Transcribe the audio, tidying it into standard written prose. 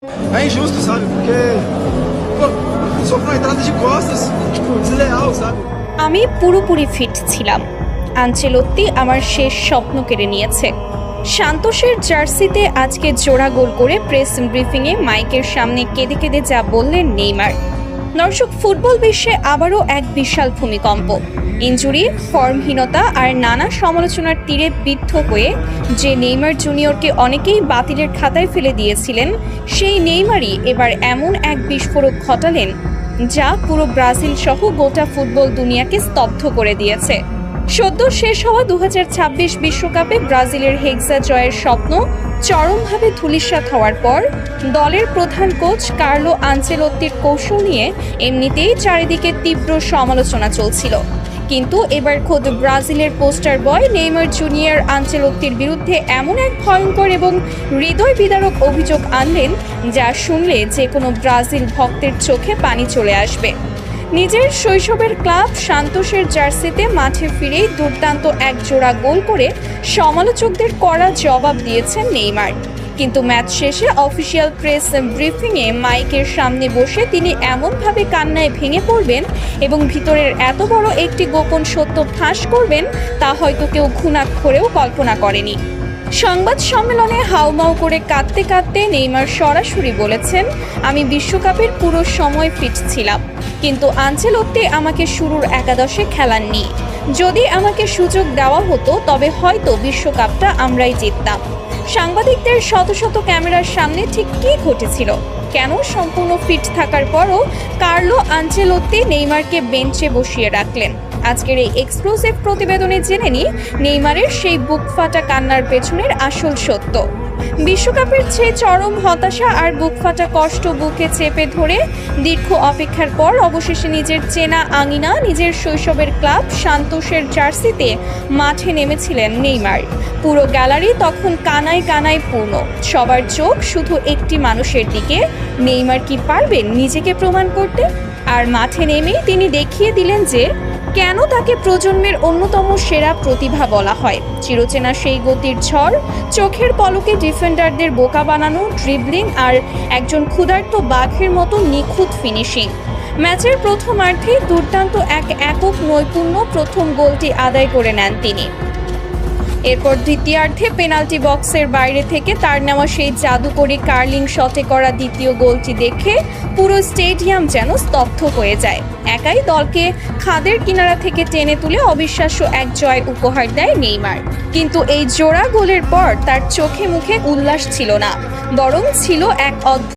É injusto, sabe? Porque, pô, sofreu uma entrada de costas, tipo, desleal, sabe? আমি পুরোপুরি fit ছিলাম। Ancelotti আমার শেষ স্বপ্ন কেড়ে নিয়েছে। সান্তোসের জার্সিতে আজকে জোড়া গোল করে প্রেস ব্রিফিংয়ে মাইকের সামনে কেঁদে কেঁদে যা বললেন নেইমার। দর্শক, ফুটবল বিশ্বে আবারও এক বিশাল ভূমিকম্প। ইনজুরি, ফর্মহীনতা আর নানা সমালোচনার তীরে বিদ্ধ হয়ে যে নেইমার জুনিয়রকে অনেকেই বাতিলের খাতায় ফেলে দিয়েছিলেন, সেই নেইমারই এবার এমন এক বিস্ফোরক ঘটালেন যা পুরো ব্রাজিল সহ গোটা ফুটবল দুনিয়াকে স্তব্ধ করে দিয়েছে। সদ্য শেষ হওয়া 2026 বিশ্বকাপে ব্রাজিলের হেক্সা জয়ের স্বপ্ন চরমভাবে ধূলিসাৎ হওয়ার পর দলের প্রধান কোচ কার্লো আনচেলত্তির কৌশল নিয়ে এমনিতেই চারিদিকে তীব্র সমালোচনা চলছিল। কিন্তু এবার খোদ ব্রাজিলের পোস্টার বয় নেইমার জুনিয়র আনচেলত্তির বিরুদ্ধে এমন এক ভয়ঙ্কর এবং হৃদয় বিদারক অভিযোগ আনলেন যা শুনলে যে কোনো ব্রাজিল ভক্তের চোখে পানি চলে আসবে। নিজের শৈশবের ক্লাব সান্তোসের জার্সিতে মাঠে ফিরেই দুর্দান্ত এক জোড়া গোল করে সমালোচকদের কড়া জবাব দিয়েছেন নেইমার। কিন্তু ম্যাচ শেষে অফিসিয়াল প্রেস ব্রিফিংয়ে মাইকের সামনে বসে তিনি এমনভাবে কান্নায় ভেঙে পড়বেন এবং ভিতরের এত বড় একটি গোপন সত্য ফাঁস করবেন তা হয়তো কেউ ঘুণাক্ষরেও কল্পনা করেনি। সংবাদ সম্মেলনে হাউমাউ করে কাঁদতে কাঁদতে নেইমার সরাসরি বলেছেন, আমি বিশ্বকাপের পুরো সময় ফিট ছিলাম, কিন্তু আনচেলত্তি আমাকে শুরুর একাদশে খেলাননি। যদি আমাকে সুযোগ দেওয়া হতো তবে হয়তো বিশ্বকাপটা আমরাই জিততাম। সাংবাদিকদের শত শত ক্যামেরার সামনে ঠিক কী ঘটেছিল? কেন সম্পূর্ণ ফিট থাকার পরও কার্লো আনচেলত্তি নেইমারকে বেঞ্চে বসিয়ে রাখলেন? আজকের এই এক্সক্লুসিভ প্রতিবেদনে জেনে নিই নেইমারের সেই বুক ফাটা কান্নার পেছনের আসল সত্য। বিশ্বকাপের চেয়ে চরম হতাশা আর বুক ফাটা কষ্ট বুকে চেপে ধরে দীর্ঘ অপেক্ষার পর অবশেষে নিজের চেনা আঙিনা, নিজের শৈশবের ক্লাব সান্তোসের জার্সিতে মাঠে নেমেছিলেন নেইমার। পুরো গ্যালারি তখন কানায় কানায় পূর্ণ, সবার চোখ শুধু একটি মানুষের দিকে। নেইমার কি পারবেন নিজেকে প্রমাণ করতে? আর মাঠে নেমেই তিনি দেখিয়ে দিলেন যে কেন তাকে প্রজন্মের অন্যতম সেরা প্রতিভা বলা হয়। চিরচেনা সেই গতির ঝড়, চোখের পলকে ডিফেন্ডারদের বোকা বানানো ড্রিবলিং আর একজন ক্ষুধার্ত বাঘের মতো নিখুঁত ফিনিশিং। ম্যাচের প্রথমার্ধেই দুর্দান্ত এক একক নৈপুণ্য প্রথম গোলটি আদায় করে নেন তিনি। এরপর দ্বিতীয়ার্ধে পেনাল্টি বক্সের বাইরে থেকে তার নেওয়া সেই জাদুকরী কার্লিং শটে করা দ্বিতীয় গোলটি দেখে পুরো স্টেডিয়াম যেন স্তব্ধ হয়ে যায়। একাই দলকে খাদের কিনারা থেকে টেনে তুলে অবিশ্বাস্য এক জয় উপহার দেয় নেইমার। কিন্তু এই জোড়া গোলের পর তার চোখে মুখে উল্লাস ছিল না, বরং ছিল এক অদ্ভুত